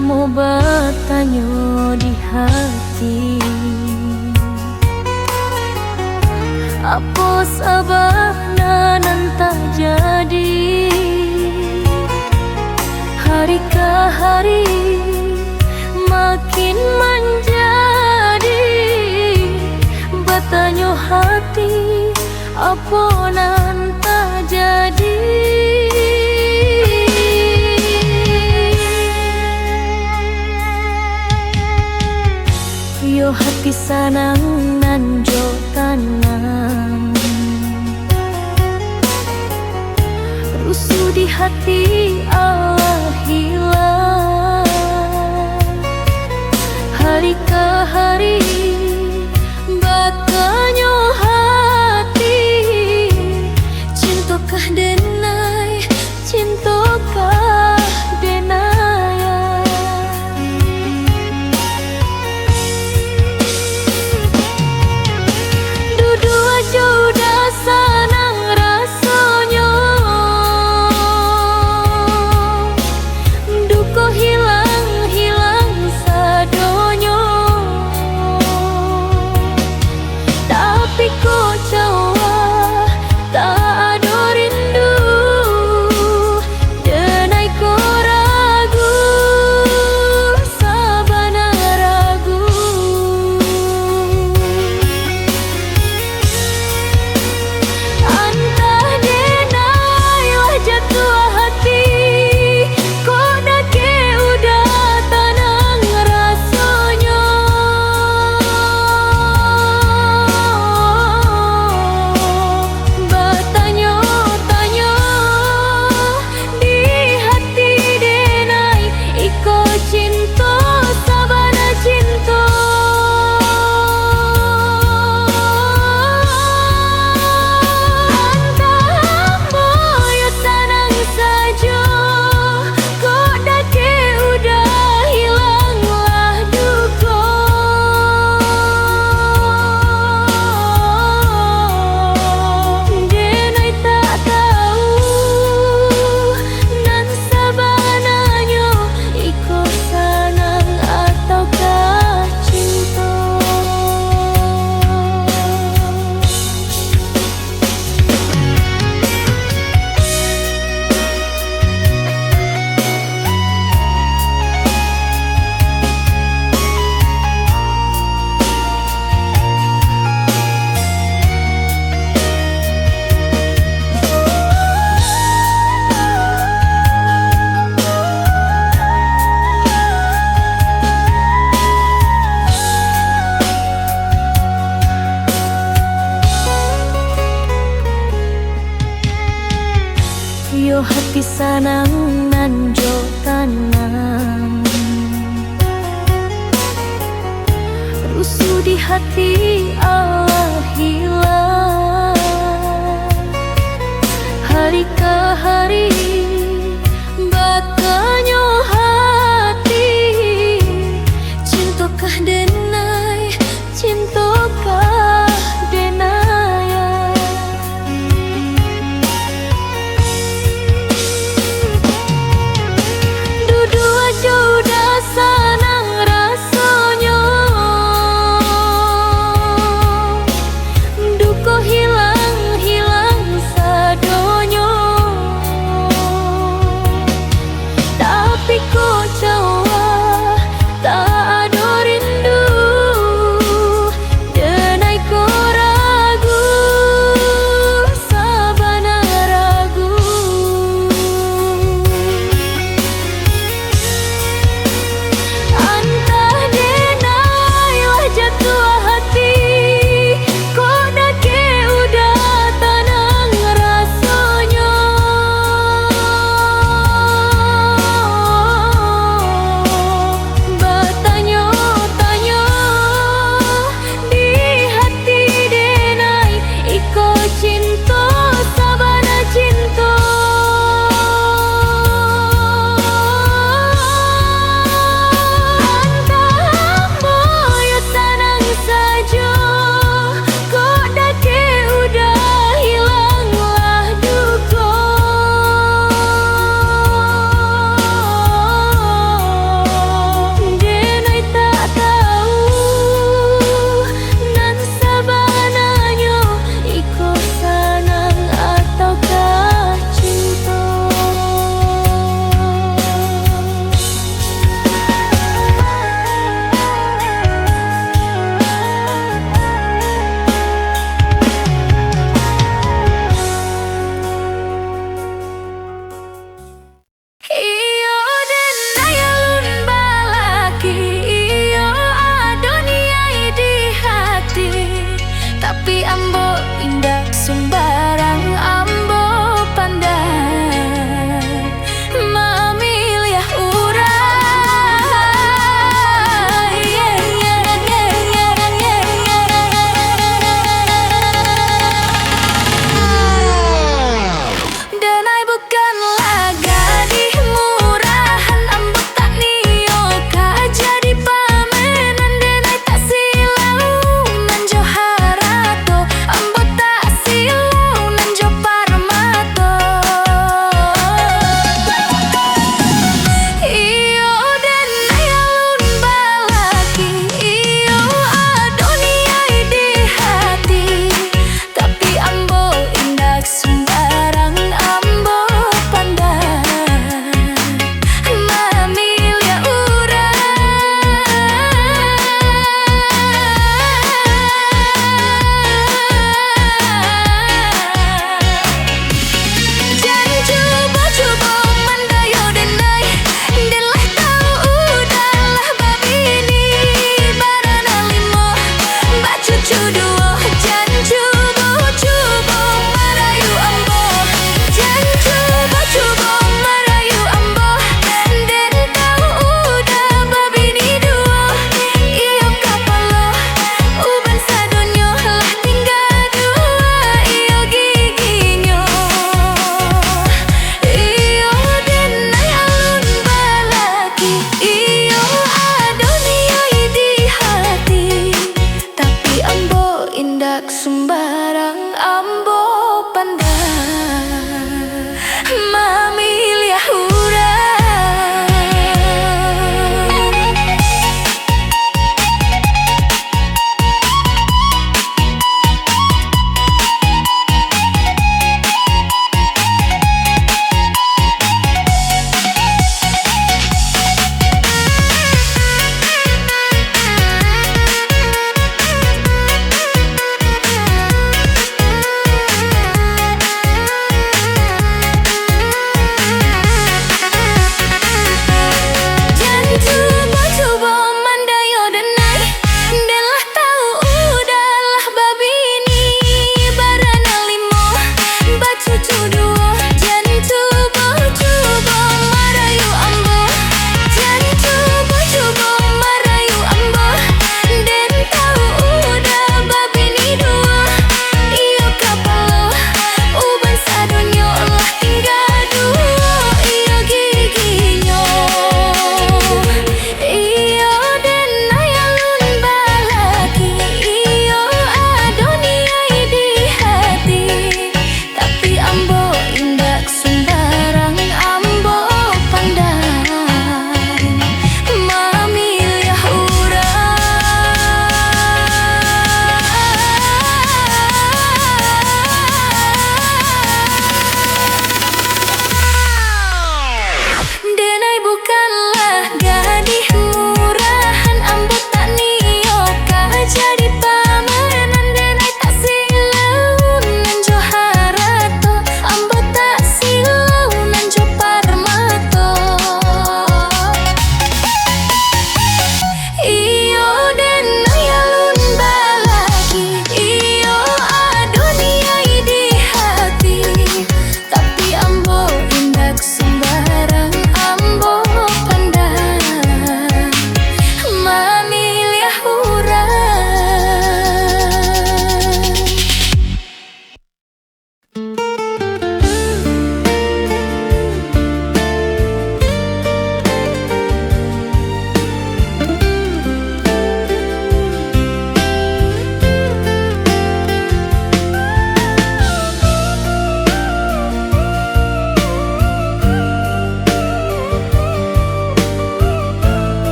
kamu bertanya di hati, apa sabana nan tak jadi. Hari ke hari makin menjadi, bertanya hati apa nan tak jadi. Yo hati sanang nan jo tanang, rusuh di hati Allah hilang. Hari ke hari bertanya hati, cintakah denai, cintakah denai. Dua sudah senang rasanya, duka hilang sadonya. Tapi kok cawa tak ada rindu, denai ko ragu, sabana ragu. Antah denai lah jatuh hati, kok dake udah tenang rasanya. Bertanya-tanya di hati denai, iko cinta sabana cinta. Antah moyo senang saja, kok dake udah hilanglah duka. Denai tak tahu nan sabananya, iko senang ataukah cinta. Yo hati sanang nan jo tanang, rusuh di hati Allah hilang. Hari ke hari bertanya hati, cintakah denai, cintakah denai. Dua sudah senang rasanya,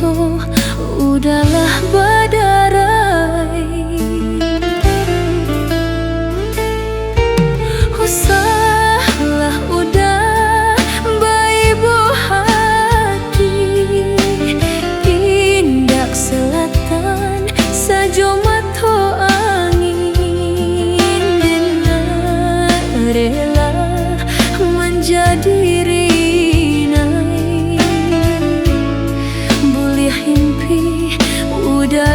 moto udahlah badarai. Usahlah udah baibu hati, tindak selatan sajo mato angin. Dena rela menjadi rinai, boleh himpi udah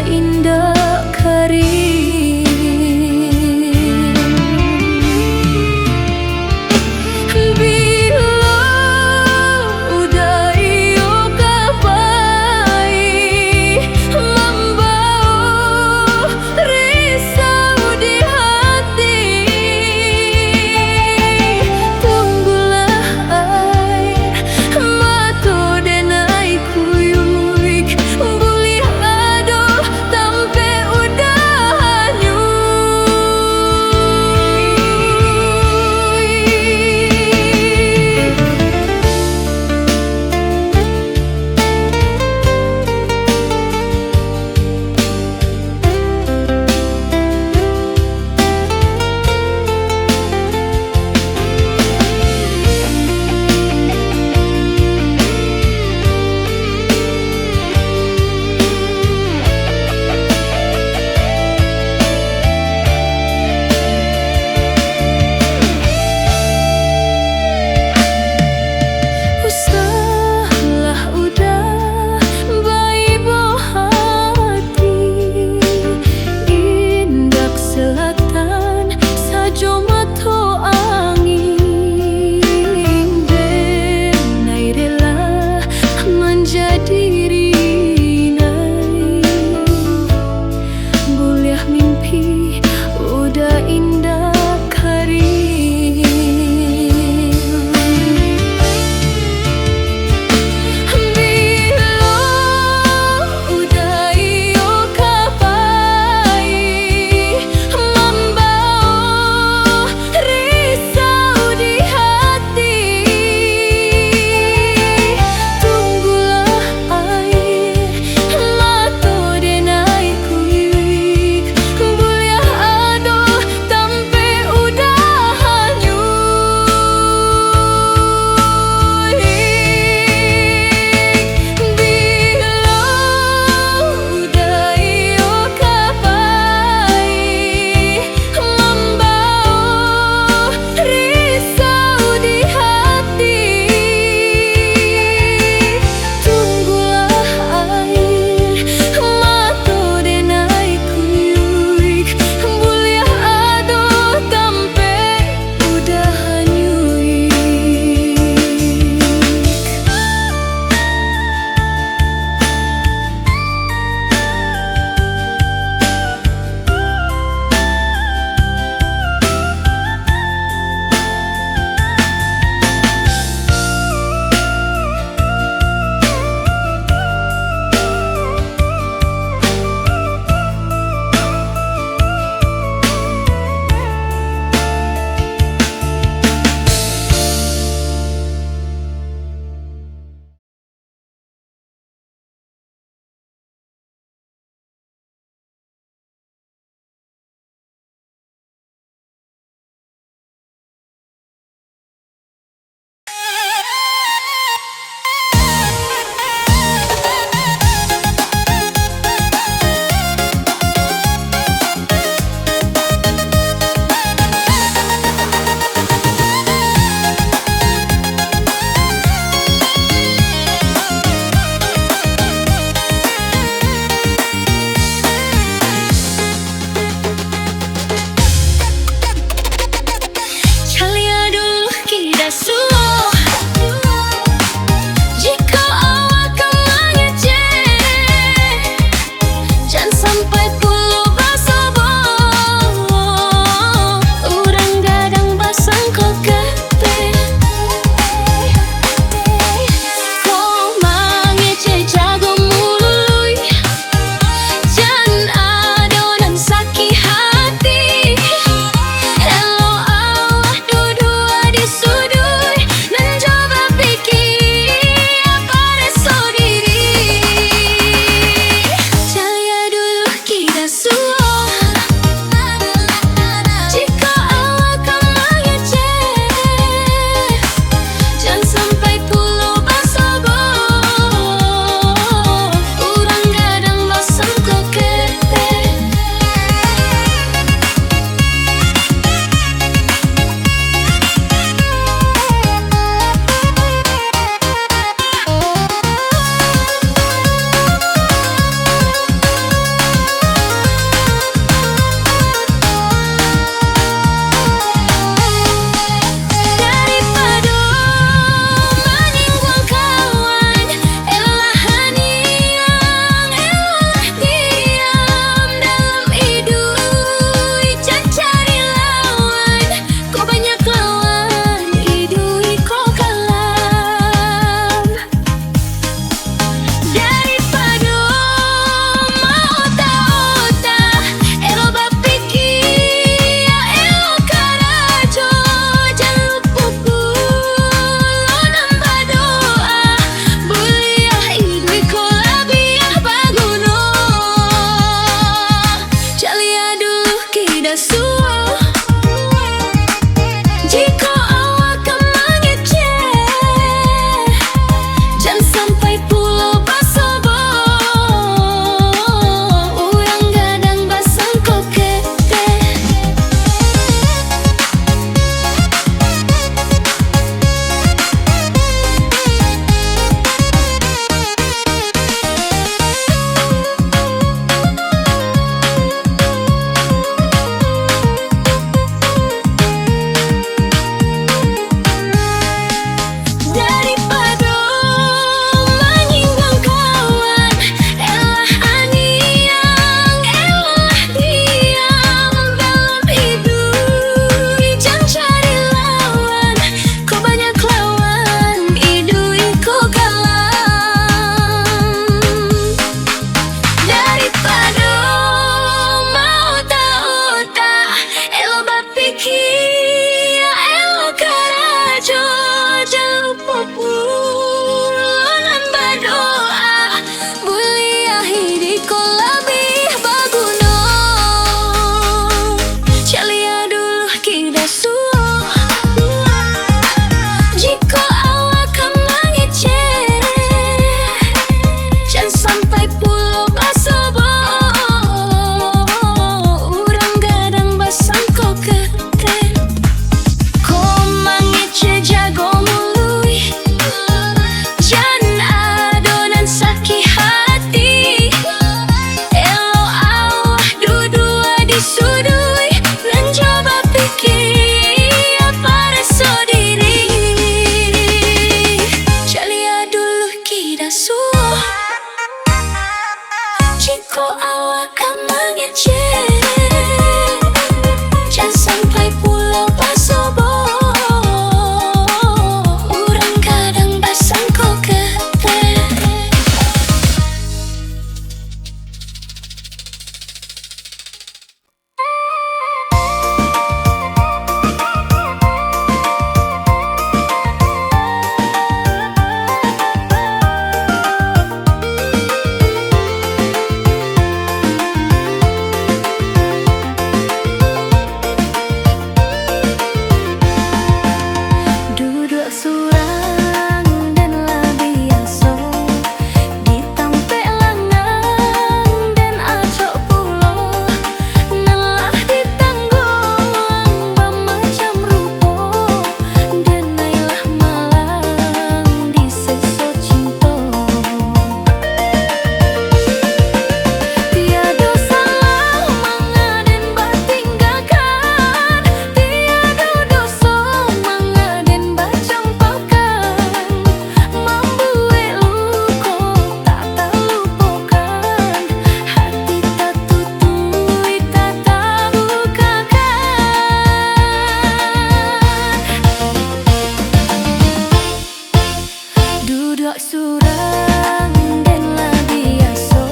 surang den la biaso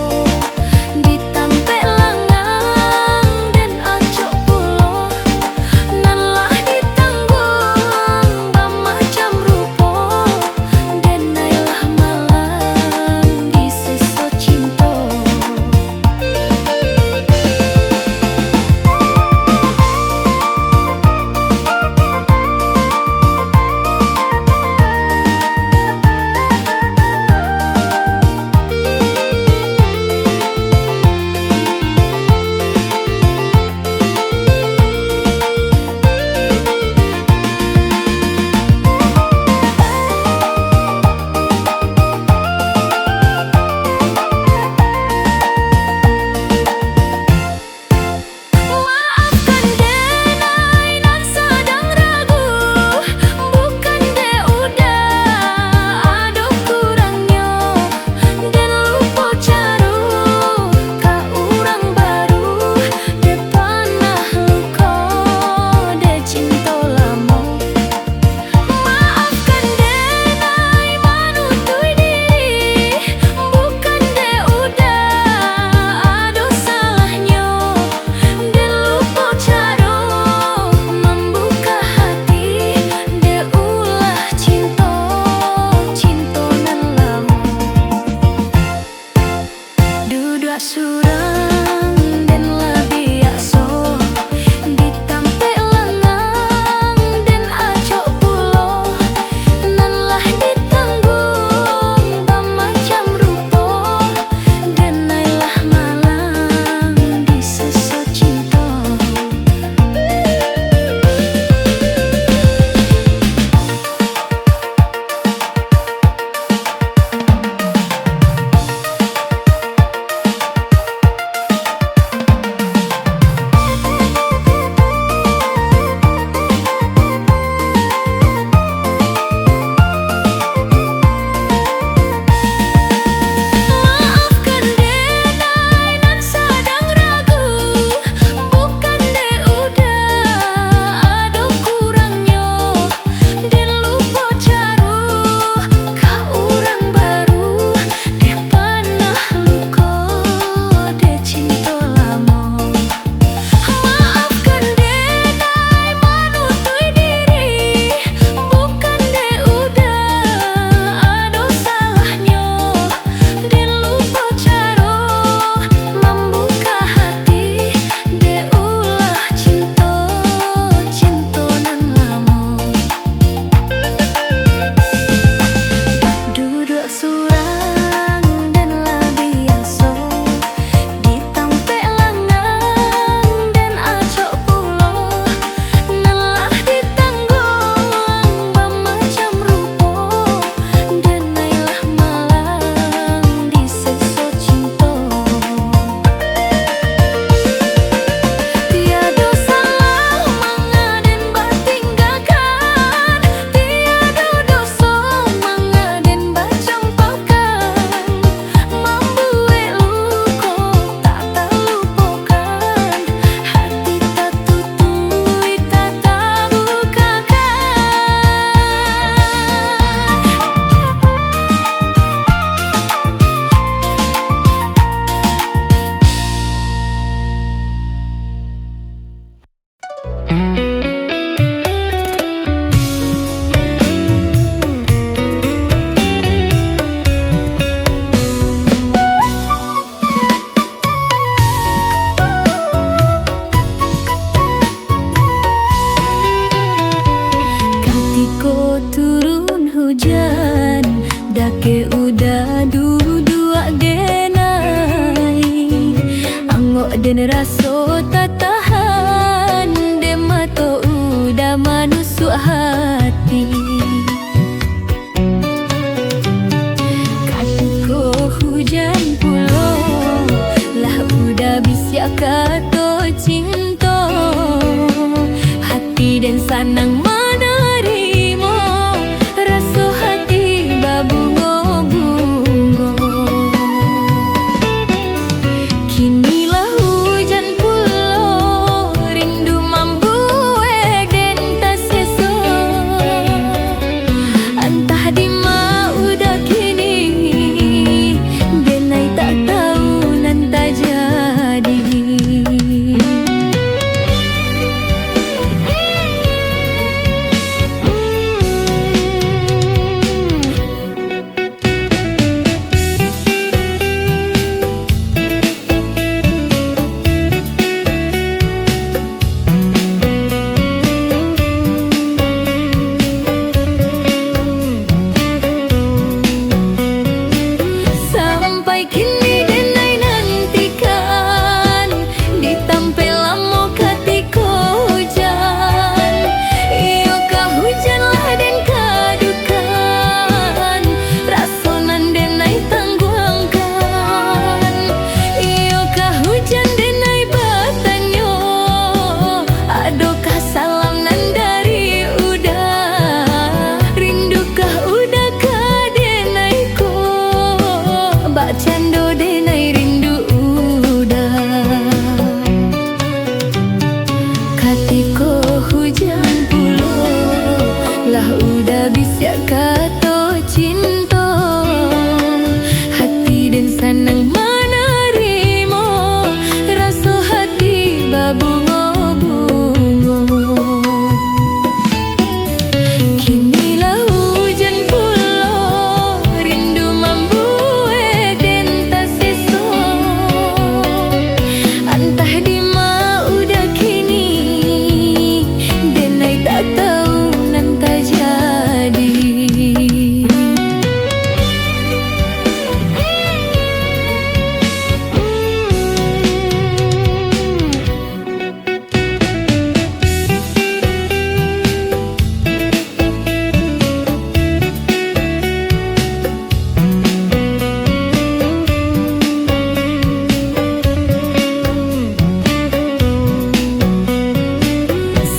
ditampe langang den acok pulo nan lah ditanggung bamacam rupo den nailah malang di seso cinta. Maafkan denai nan sedang ragu, bukan de udah ada kurangnya dan lupa caru ka urang baru de panah luka de cinta lama. Maafkan denai manutui diri, bukan de udah ada salahnya dan lupa cara membuka hati de ulah cinta cinta nan lama. Duda surang den la biaso ditampe langang den acok pulo nan lah ditanggung bamacam rupo den nailah malang di seso cinta. Maafkan denai nan sedang ragu, bukan de udah ada kurangnya dan lupa caru ka urang baru de panah luka de cinta lama. Maafkan denai manutui diri, bukan de udah ada salahnya dan lupa cara membuka hati de ulah cinta cinta nan lama. Duduk surang den la biaso ditampe langang den acok pulo nan lah ditanggung bamacam rupo den nailah malang di seso cinta. Tiada salah manga den batinggalkan, tiada dosa manga den bacampakan, membuat luka tak terlupakan, hati tak tutui tak terbukakan. Ketika turun hujan, dake udah dua denai, angok den raso tak tahan, de mato udah manusuk hati. Ketika hujan pulo, lah udah bisa kata cinta, hati dan sanang menerima rasa hati babungo-bungo. Kinilah hujan Bak cando denai rindu udah. Katiko hujan pulo lah udah bisa kato cinta. Hati dan sanang menerima rasa hati babungo-bungo. Kinilah hujan pulo rindu membuat dentas seso. Entah di mana udah kini denai tak tahu nanti jadi.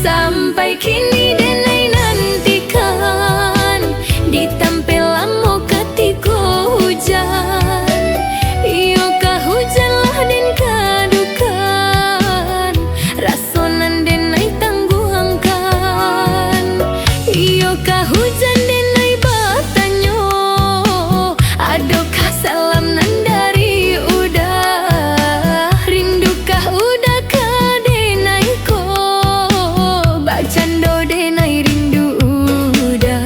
Sampai kini denai nantikan ditampilanmu ketika hujan. Iyokah hujanlah den kadukan rasonan denai tangguhangkan. Iyokah hujan denai batanyo adokah salam nan dari udah. Rindukah udah ke denai ko cando denai rindu udah.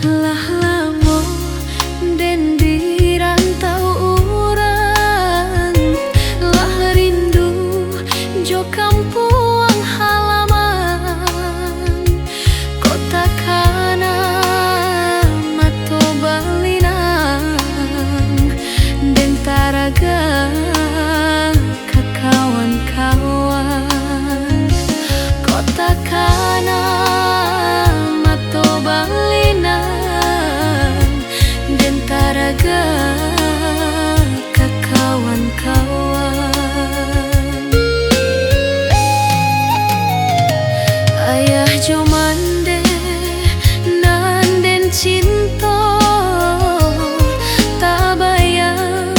Lah lamo den dirantau urang, lah rindu jo kampung halaman. Kota kana mato balinang den taraga ke kawan-kawan. Kota kana mato balinang den taraga ke kawan-kawan. Ayah jo mande nan den cinta tak bayang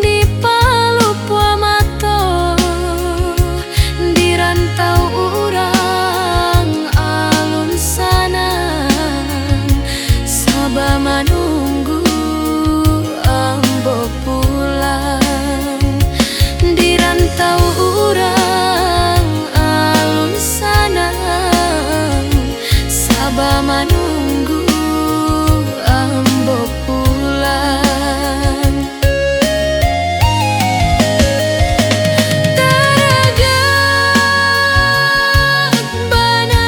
di palupwa mato. Dirantau urang alun sanang saba manunggu ambo pulang. Dirantau urang alun sanang saba manunggu ambo pulang. Taraga bana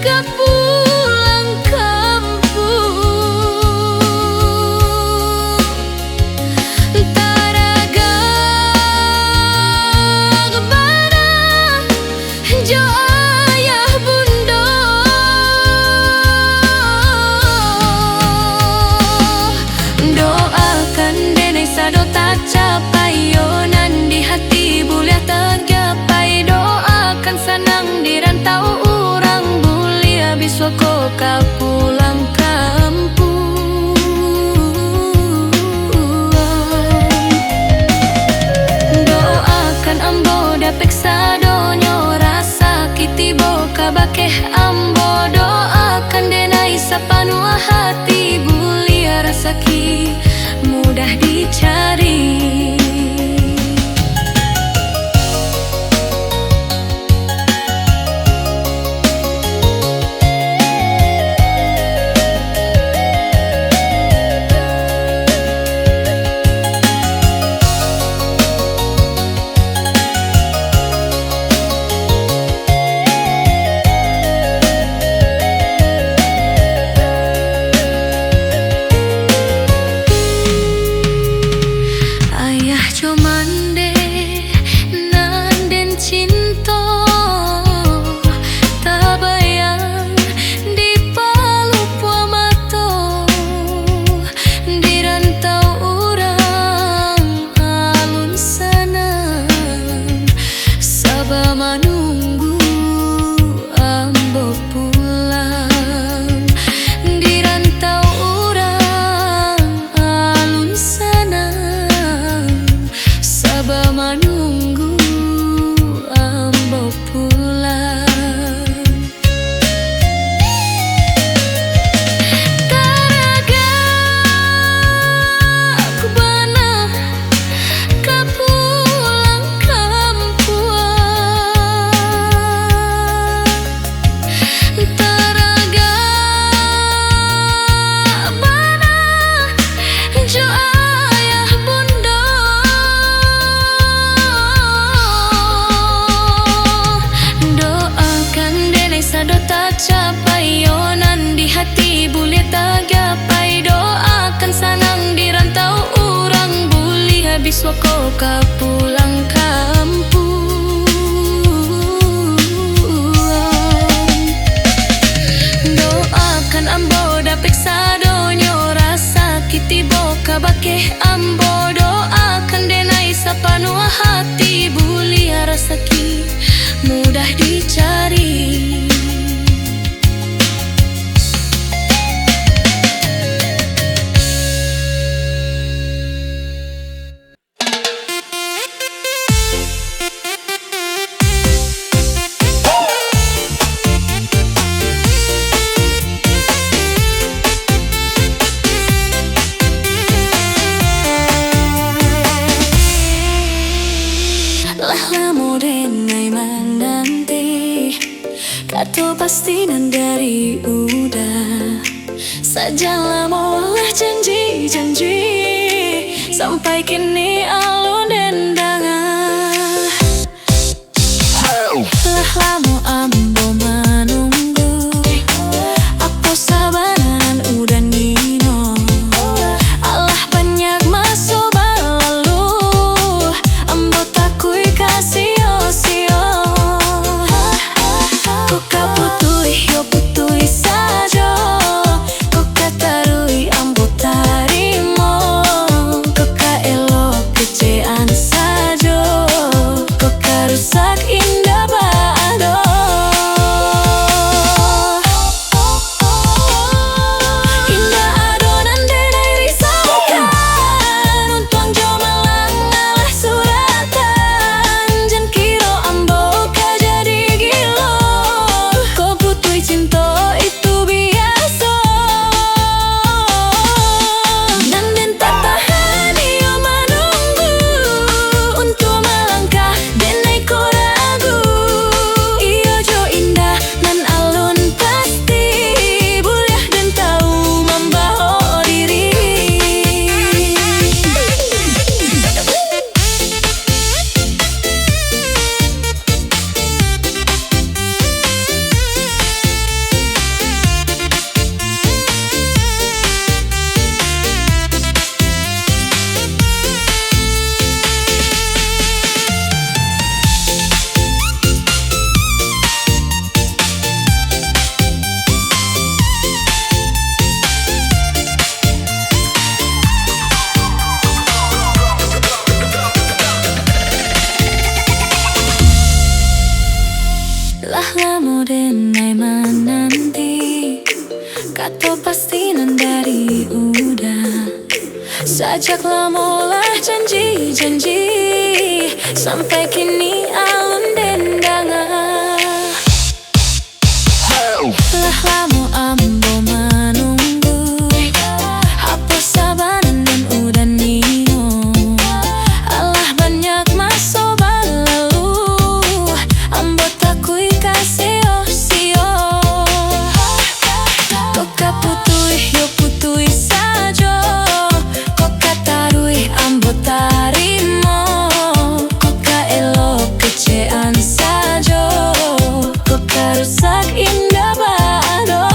ke pulang kampung. Taraga bana jo ayah bunda. Doakan denai sado tak capai yonan di hati bulia tergapai. Doakan sanang dirantau urang bulia biswa ko ka pulang kampung. Doakan ambo dapek sadonyo rasa kitibo kabakeh ambo. Doakan denai sapanua hati bulia rasaki mudah dicari. Kata pastinan dari udah sajalah molah janji-janji sampai kini alun dendangan. Lah lama ambo menunggu apa sabaran udah nino. Alah banyak masuk berlalu ambo takui kasih sio. Kok kaputui yo putui saja, kok katarui ambo tarimo, kok kaelok kecean saja, kok karusak indah bado. Indah adonan denai risaukan untuang jo malang ngalah suratan. Jan kiro ambo ka jadi gilo, kok putui cinta itu biasa. Nanden tak tahan iyo menunggu untuk melangkah denai ko ragu. Iyo jo indah nan alun pasti buliah dan tahu membawa diri. Lah lama denai menanti kata pastinan dari udah sajaklah molah janji-janji sampai kini alun dendangan. Lah lama ambo menunggu apa sabaran dan udah nino. Alah banyak masuk berlalu ambo takui kasih sio. Kok kaputui yo putui saja, kok katarui ambo tarimo, kok kaelok kecean saja, kok karusak indah bado.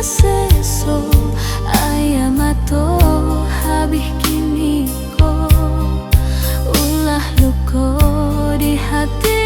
seso ayamato habis kini ko ulah luko di hati